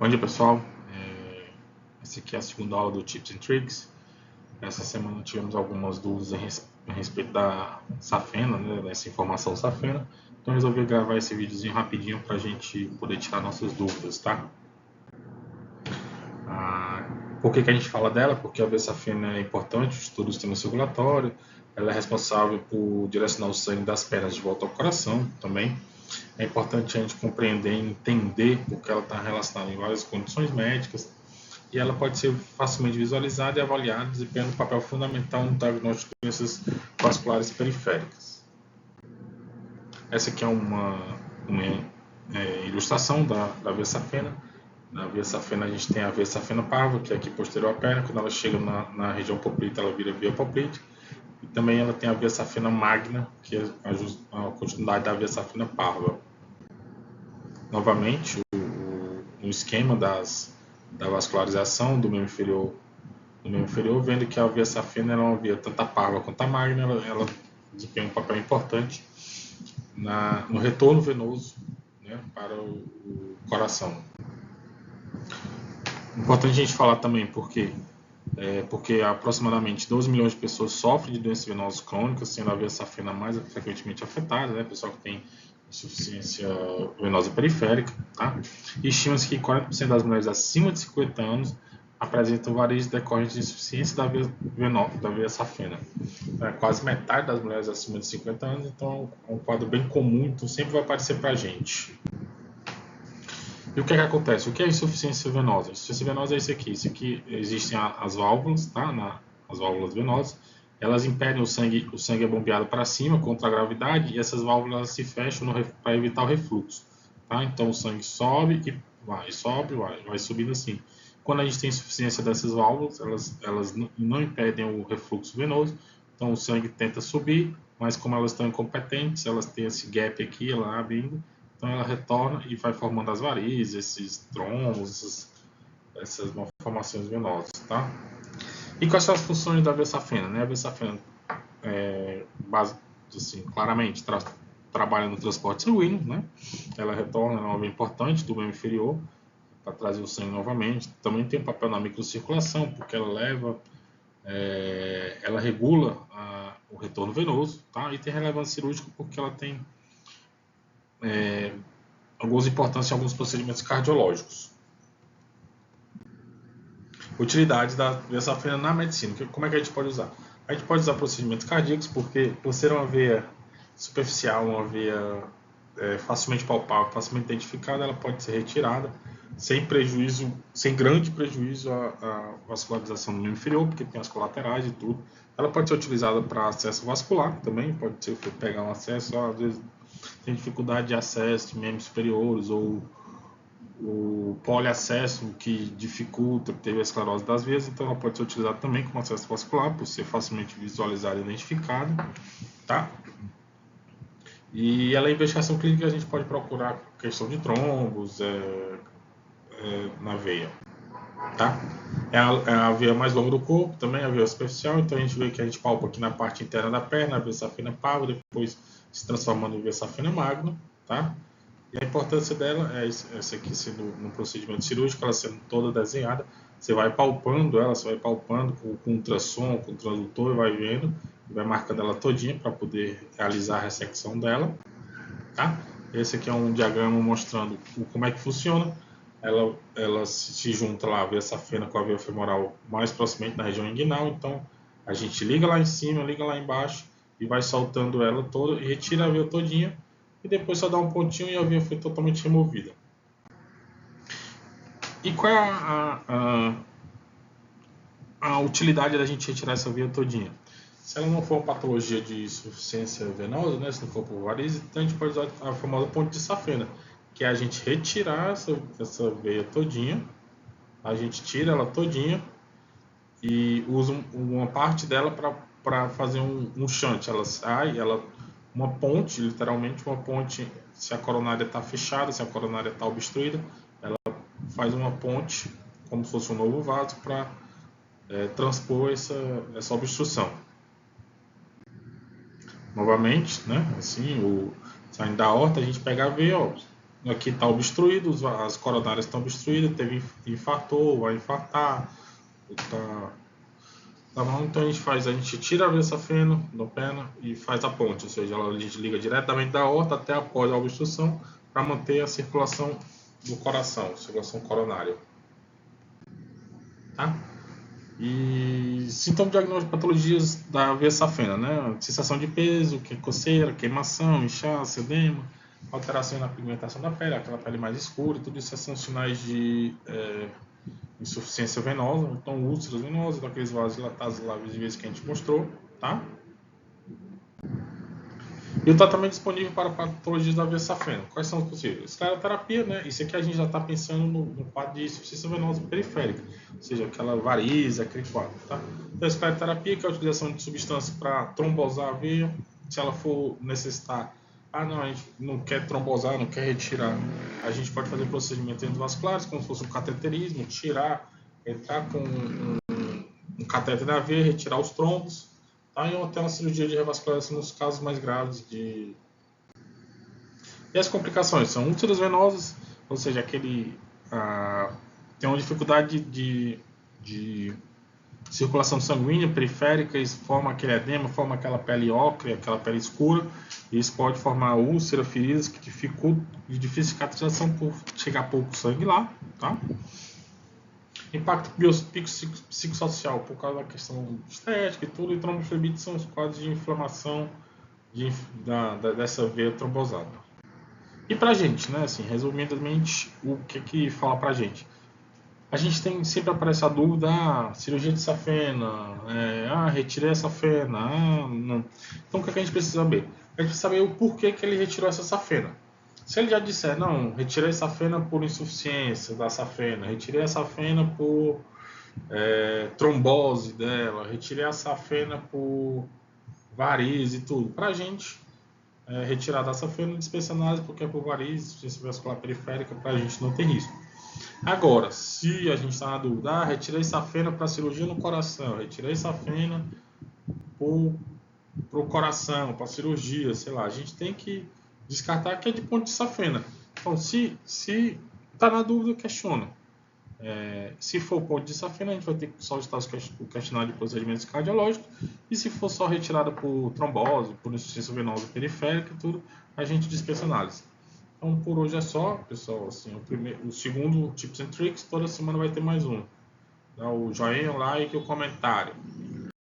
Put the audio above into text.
Bom dia, pessoal. Essa aqui é a segunda aula do Tips and Tricks. Essa semana tivemos algumas dúvidas a respeito da safena, né, dessa informação safena. Então resolvi gravar esse videozinho rapidinho para a gente poder tirar nossas dúvidas, tá? Por que a gente fala dela? Porque a safena é importante, estuda o sistema circulatório. Ela é responsável por direcionar o sangue das pernas de volta ao coração também. É importante a gente compreender e entender porque ela está relacionada em várias condições médicas e ela pode ser facilmente visualizada e avaliada, desempenhando um papel fundamental no diagnóstico de doenças vasculares periféricas. Essa aqui é uma ilustração da veia safena. Na veia safena a gente tem a veia safena parva, que é aqui posterior à perna. Quando ela chega na região poplítea, ela vira veia poplítea. E também ela tem a veia safena magna, que é a continuidade da veia safena parva. Novamente, o esquema da vascularização do membro inferior, vendo que a veia safena é uma veia tanto a parva quanto a magna, ela desempenha um papel importante no retorno venoso, né, para o coração. Importante a gente falar também porque aproximadamente 12 milhões de pessoas sofrem de doenças venosas crônicas, sendo a veia safena mais frequentemente afetada, né? Pessoal que tem insuficiência venosa periférica, tá? E estima-se que 40% das mulheres acima de 50 anos apresentam varizes decorrentes de insuficiência da veia safena. Quase metade das mulheres acima de 50 anos, então é um quadro bem comum, então sempre vai aparecer para a gente. E o que acontece? O que é insuficiência venosa? Insuficiência venosa é isso aqui. Isso aqui existem as válvulas, tá? As válvulas venosas. Elas impedem o sangue é bombeado para cima contra a gravidade e essas válvulas se fecham para evitar o refluxo. Tá? Então o sangue sobe e vai subindo assim. Quando a gente tem insuficiência dessas válvulas, elas não impedem o refluxo venoso. Então o sangue tenta subir, mas como elas estão incompetentes, elas têm esse gap aqui, ela abrindo. Então ela retorna e vai formando as varizes, esses trombos, essas malformações venosas, tá? E quais são as funções da veia safena? Né? A veia safena, assim, claramente, trabalha no transporte sanguíneo, né? Ela retorna, é uma veia importante do membro inferior para trazer o sangue novamente. Também tem um papel na microcirculação, porque ela regula o retorno venoso, tá? E tem relevância cirúrgica porque ela tem algumas importâncias em alguns procedimentos cardiológicos. Utilidades da veia safena na medicina. Como é que a gente pode usar? A gente pode usar procedimentos cardíacos porque, por ser uma veia superficial, uma veia facilmente palpável, facilmente identificada, ela pode ser retirada sem grande prejuízo à vascularização do membro inferior, porque tem as colaterais e tudo. Ela pode ser utilizada para acesso vascular também, pode ser pegar um acesso, às vezes tem dificuldade de acesso de membros superiores ou o poliacesso que dificulta ter a esclerose das veias, então ela pode ser utilizada também como acesso vascular, por ser facilmente visualizada e identificada, tá? E ela é investigação clínica que a gente pode procurar questão de trombos na veia, tá? É a veia mais longa do corpo, também a veia superficial, então a gente vê que a gente palpa aqui na parte interna da perna, a veia safena parva, depois se transformando em veia safena magna, tá? E a importância dela é essa aqui, sendo no procedimento cirúrgico, ela sendo toda desenhada, você vai palpando ela, com ultrassom, com transdutor, e vai vendo, e vai marcando ela todinha para poder realizar a ressecção dela, tá? Esse aqui é um diagrama mostrando como é que funciona. Ela se junta lá, a veia safena com a veia femoral mais proximamente na região inguinal, então a gente liga lá em cima, liga lá embaixo, e vai soltando ela toda, e retira a veia todinha, e depois só dá um pontinho e a veia foi totalmente removida. E qual é a utilidade da gente retirar essa veia todinha? Se ela não for uma patologia de insuficiência venosa, né, se não for por varizes, então a gente pode usar a famosa ponte de safena, que é a gente retirar essa veia todinha, a gente tira ela todinha e usa uma parte dela para fazer um shunt. Ela sai, uma ponte, literalmente uma ponte, se a coronária está fechada, se a coronária está obstruída, ela faz uma ponte, como se fosse um novo vaso, para transpor essa obstrução. Novamente, né, assim, saindo da horta, a gente pega a veia, ó, aqui está obstruído, as coronárias estão obstruídas, infartou, vai infartar, tá bom? Então a gente tira a veia safena da pena e faz a ponte, ou seja, a gente liga diretamente da aorta até após a obstrução para manter a circulação do coração, circulação coronária, tá? E sintoma diagnóstico de patologias da veia safena, né? Sensação de peso, coceira, queimação, inchaço, edema, alteração na pigmentação da pele, aquela pele mais escura, tudo isso são sinais de insuficiência venosa, então úlceras venosas, daqueles vasos dilatados lá visíveis que a gente mostrou, tá? E o tratamento disponível para patologias da veia safena. Quais são os possíveis? Escleroterapia, né? Isso aqui a gente já está pensando no quadro de insuficiência venosa periférica, ou seja, aquela varize, aquele quadro, tá? Então, a escleroterapia, que é a utilização de substância para trombosar a veia, se ela for necessitar, não, a gente não quer trombosar, não quer retirar, a gente pode fazer procedimentos endovasculares, como se fosse um cateterismo, entrar com um catéter na veia, retirar os trombos, tá? E até uma cirurgia de revascularização nos casos mais graves E as complicações são úlceras venosas, ou seja, tem uma dificuldade de circulação sanguínea periférica, isso forma aquele edema, forma aquela pele ocre, aquela pele escura, e isso pode formar úlcera, feridas que dificultam de difícil cicatrização por chegar pouco sangue lá, tá? Impacto psicossocial por causa da questão estética e tudo, e tromboflebite são os quadros de inflamação dessa veia trombosada. E pra gente, né, assim, resumidamente, o que fala pra gente? A gente sempre aparece a dúvida, cirurgia de safena, retirei a safena, não. Então o que a gente precisa saber? A gente precisa saber o porquê que ele retirou essa safena. Se ele já disser, não, retirei a safena por insuficiência da safena, retirei a safena por trombose dela, retirei a safena por varize e tudo, pra gente retirar da safena dispensa análise porque é por varize, insuficiência vascular periférica, pra gente não ter risco. Agora, se a gente está na dúvida, retirei safena para cirurgia no coração, retirei safena para o coração, para cirurgia, sei lá, a gente tem que descartar que é de ponto de safena. Então, se está na dúvida, questiona. Se for ponto de safena, a gente vai ter que solicitar o questionário de procedimentos cardiológicos, e se for só retirada por trombose, por insuficiência venosa periférica e tudo, a gente dispensa análise. Então, por hoje é só, pessoal. Assim, o segundo Tips and Tricks, toda semana vai ter mais um. Dá o joinha, o like e o comentário.